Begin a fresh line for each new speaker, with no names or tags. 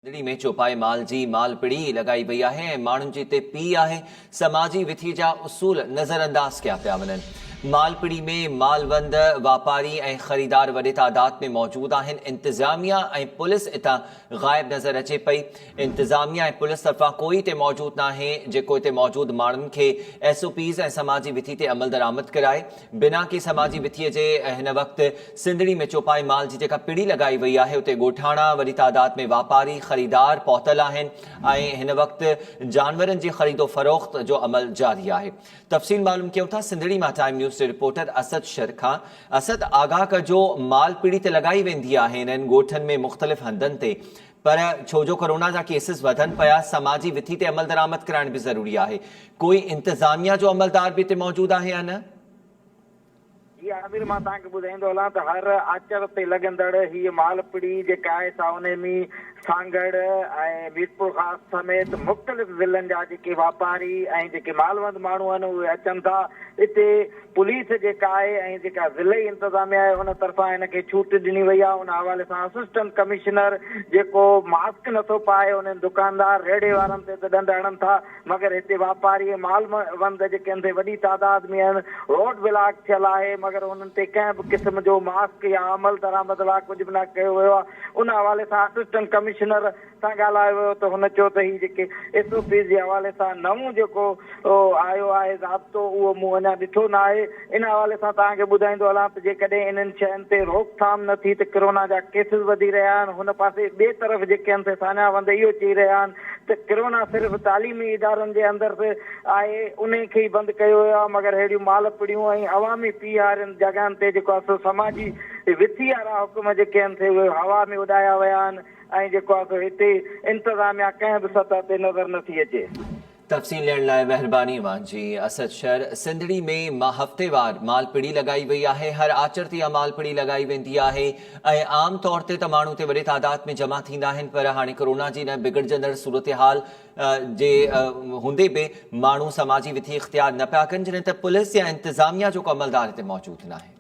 दिल्ली में चौपाई माल जी माल पिड़ी लगाई वई है। माण्हुनि जी ते पी है। समाजी विथी जा उसूल नज़रअंदाज कया पिया वञनि। मालपिड़ी में मालवंद वापारी ऐं ख़रीदार वॾे तादाद में मौजूद आहिनि। इंतज़ामिया ऐं पुलिस इतां ग़ाइब नज़र अचे पई। इंतज़ामिया ऐं पुलिस तरफ़ां कोई हिते मौजूद नाहे जेको हिते मौजूद माण्हुनि खे SOPs ऐं समाजी विथी ते अमल दरामद कराए। बिना की समाजी विथीअ जे हिन वक़्तु सिंधड़ी में चौपाई माल जी जेका पिड़ी लगाई वई आहे उते ॻोठाणा वॾी तादाद में वापारी ख़रीदार पहुतल आहिनि ऐं हिन वक़्तु जानवरनि जी ख़रीदो फ़रोख़्त जो अमल जारी आहे। तफ़सील मालूम कयूं था सिंधड़ी मां टाइम न्यूज़ जे रिपोर्टर असद शर खां। असद, आगाह कजो, माल पिड़ी ते लगाई वेंदी आहे इन्हनि ॻोठनि में मुख़्तलिफ़ हंधनि ते, पर छो जो कोरोना जा केसिस वधनि पिया समाजी विथी ते अमल दरामद कराइण बि ज़रूरी आहे। कोई इंतज़ामिया जो अमलदार बि हिते मौजूद आहे या न?
जी आमिर, मां तव्हांखे ॿुधाईंदो हलां त हर आचर ते लॻंदड़ हीअ मालपिड़ी जेका आहे सा उन में सांगड़ ऐं मीरपुर ख़ास समेत मुख़्तलिफ़ ज़िलनि जा जेके वापारी ऐं जेके मालवंद माण्हू आहिनि उहे अचनि था। हिते पुलिस जेका आहे ऐं जेका ज़िले इंतज़ामिया आहे उन तरफ़ां हिनखे छूट ॾिनी वई आहे। उन हवाले सां असिस्टेंट कमिश्नर जेको मास्क नथो पाए उन्हनि दुकानदार रेड़े वारनि ते त ॾंड हणनि था, मगर हिते वापारी मालवंद जेके आहिनि वॾी तादाद में आहिनि। रोड ब्लॉक थियल आहे मगर उन्हनि ते कंहिं बि क़िस्म जो मास्क या अमल दरामद लाइ कुझु बि न कयो वियो आहे। उन हवाले सां असिस्टेंट कमिश्नर सां ॻाल्हायो वियो त हुन चयो त हीअ जेके SOPs जे हवाले सां नओं जेको आयो आहे ज़ाब्तो उहो मूं अञा ॾिठो न आहे। इन हवाले सां तव्हांखे ॿुधाईंदो हलां त जेकॾहिं इन्हनि शयुनि ते रोकथाम न थी त कोरोना जा केसिस वधी रहिया आहिनि। हुन पासे ॿिए तरफ़ जेके आहिनि सान्या वंद इहो चई रहिया आहिनि त कोरोना सिर्फ़ु तालीमी इदारनि जे अंदरि आहे, उन खे ई बंदि कयो वियो आहे, मगर अहिड़ियूं माल पिड़ियूं ऐं अवामी PRN जॻहनि ते जेको आहे समाजी विथी वारा हुकुम जेके आहिनि उहे हवा में उॾाया विया आहिनि ऐं जेको आहे हिते इंतज़ामिया कंहिं बि सतह ते नज़र नथी अचे।
तफ़सील ॾियण लाइ महिरबानी जी असद शर। सिंधड़ी में हफ़्तेवार मालपिड़ी लगाई वई आहे। हर आचर ते इहा मालपिड़ी लगाई वेंदी आहे ऐं आम तौर ते त माण्हू हिते वॾे तादाद में जमा थींदा आहिनि, पर हाणे कोरोना जी न बिगड़जंदड़ सूरत-हाल जे हूंदे बि माण्हू समाजी विथी इख़्तियार न पिया कनि, जॾहिं त पुलिस या इंतज़ामिया जो को अमलदार हिते मौजूदु न आहे।